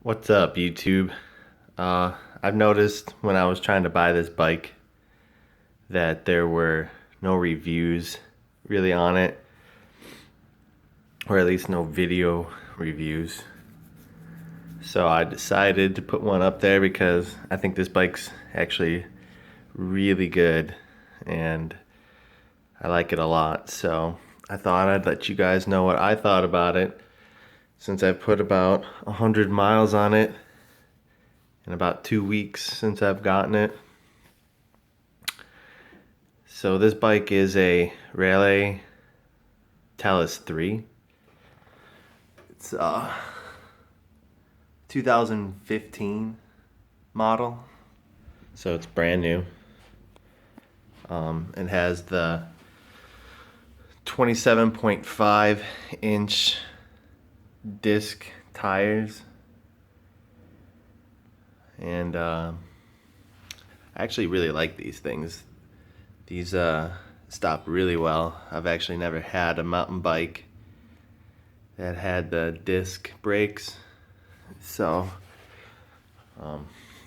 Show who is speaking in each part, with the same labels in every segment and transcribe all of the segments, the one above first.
Speaker 1: What's up, YouTube? I've noticed when I was trying to buy this bike that there were no reviews really on it, or at least no video reviews. So I decided to put one up there because I think this bike's actually really good and I like it a lot. So I thought I'd let you guys know what I thought about it since I've put about 100 miles on it in about 2 weeks since I've gotten it. So this bike is a Raleigh Talus 3. It's a 2015 model, so it's brand new. It has the 27.5 inch disc tires, and I actually really like these things. These stop really well. I've actually never had a mountain bike that had the disc brakes, so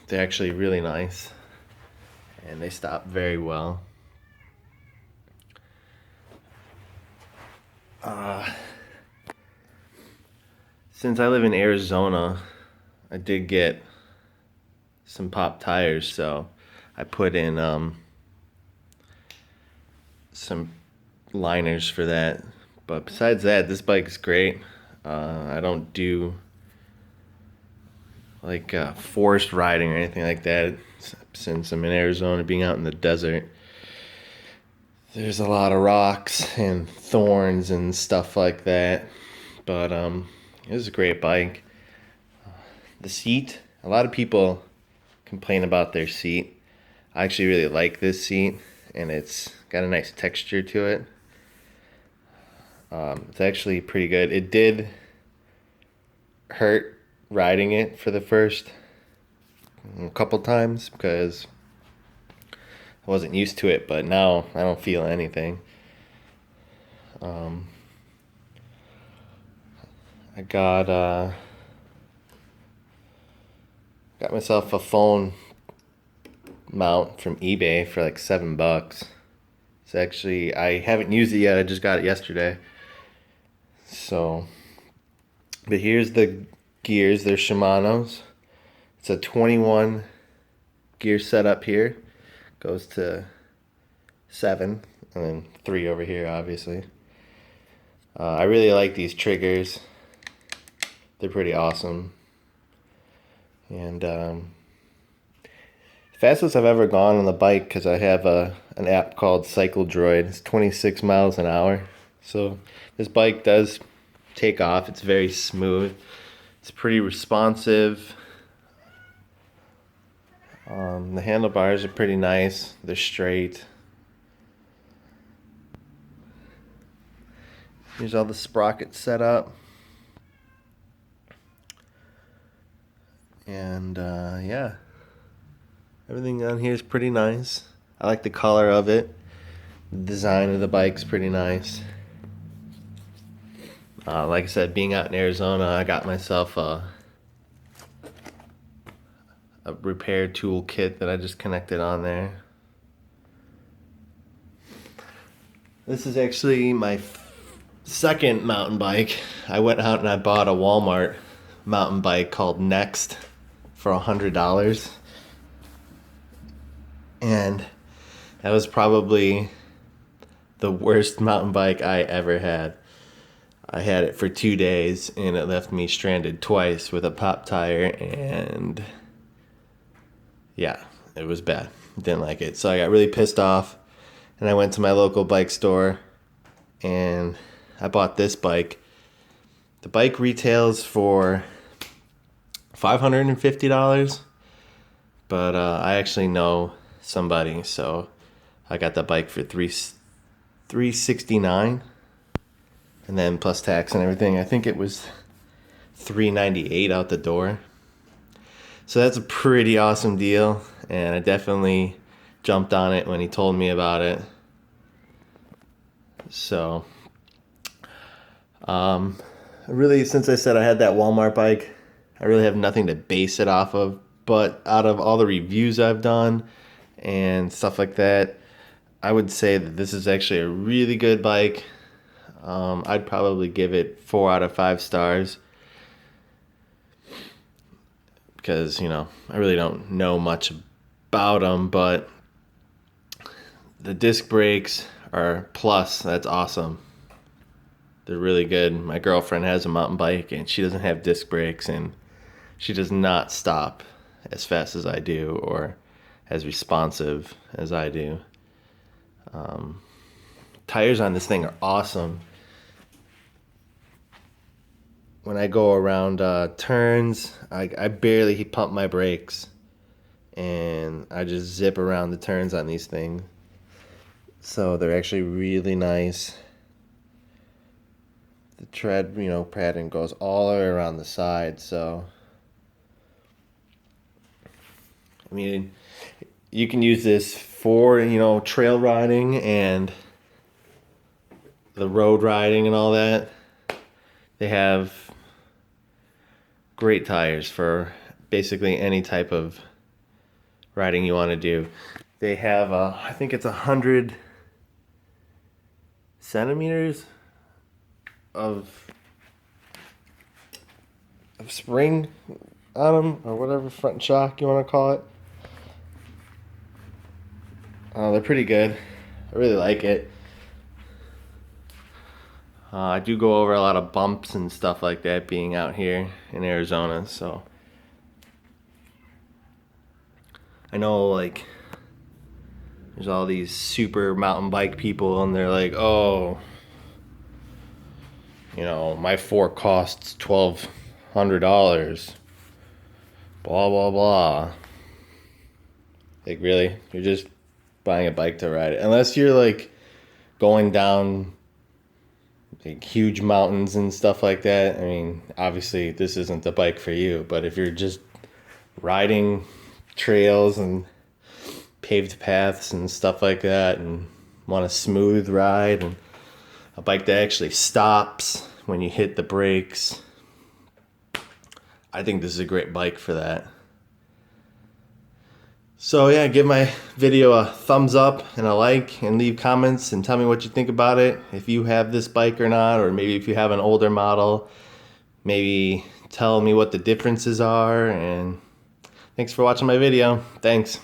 Speaker 1: they're actually really nice and they stop very well. Since I live in Arizona, I did get some pop tires, so I put in some liners for that. But besides that, this bike is great. I don't do like forest riding or anything like that since I'm in Arizona, being out in the desert. There's a lot of rocks and thorns and stuff like that. But it was a great bike. The seat, a lot of people complain about their seat. I actually really like this seat, and it's got a nice texture to it. It's actually pretty good. It did hurt riding it for the first couple times because I wasn't used to it, but now I don't feel anything. I got myself a phone mount from eBay for like $7. It's actually, I haven't used it yet. I just got it yesterday. So, but here's the gears. They're Shimano's. It's a 21 gear setup here. Goes to 7 and then 3 over here, obviously. I really like these triggers. They're pretty awesome. And fastest I've ever gone on the bike, because I have an app called Cycle Droid. It's 26 miles an hour. So this bike does take off. It's very smooth. It's pretty responsive. The handlebars are pretty nice. They're straight. Here's all the sprockets set up. And yeah, everything on here is pretty nice. I like the color of it. The design of the bike's pretty nice. Like I said, being out in Arizona, I got myself a repair tool kit that I just connected on there. This is actually my second mountain bike. I went out and I bought a Walmart mountain bike called Next for $100. And that was probably the worst mountain bike I ever had. I had it for 2 days and it left me stranded twice with a pop tire, and yeah, it was bad. Didn't like it. So I got really pissed off and I went to my local bike store and I bought this bike. The bike retails for $550, but I actually know somebody, so I got the bike for $369, and then plus tax and everything, I think it was $398 out the door. So that's a pretty awesome deal, and I definitely jumped on it when he told me about it. So, really, since I said I had that Walmart bike, I really have nothing to base it off of, but out of all the reviews I've done and stuff like that, I would say that this is actually a really good bike. I'd probably give it 4 out of 5 stars because, you know, I really don't know much about them, but the disc brakes are plus. That's awesome. They're really good. My girlfriend has a mountain bike and she doesn't have disc brakes and she does not stop as fast as I do or as responsive as I do. Tires on this thing are awesome. When I go around turns, I barely pump my brakes and I just zip around the turns on these things. So they're actually really nice. The tread, you know, pattern goes all the way around the side, so I mean, you can use this for, you know, trail riding and the road riding and all that. They have great tires for basically any type of riding you want to do. They have I think it's 100 centimeters of spring on them, or whatever front shock you want to call it. They're pretty good. I really like it. I do go over a lot of bumps and stuff like that being out here in Arizona, so I know, like, there's all these super mountain bike people and they're like, oh, you know, my fork costs $1,200, blah blah blah. Like, really? You're just buying a bike to ride it? Unless you're like going down like huge mountains and stuff like that. I mean, obviously this isn't the bike for you, but if you're just riding trails and paved paths and stuff like that and want a smooth ride and a bike that actually stops when you hit the brakes, I think this is a great bike for that. So yeah, give my video a thumbs up and a like and leave comments and tell me what you think about it. If you have this bike or not, or maybe if you have an older model, maybe tell me what the differences are. And thanks for watching my video. Thanks.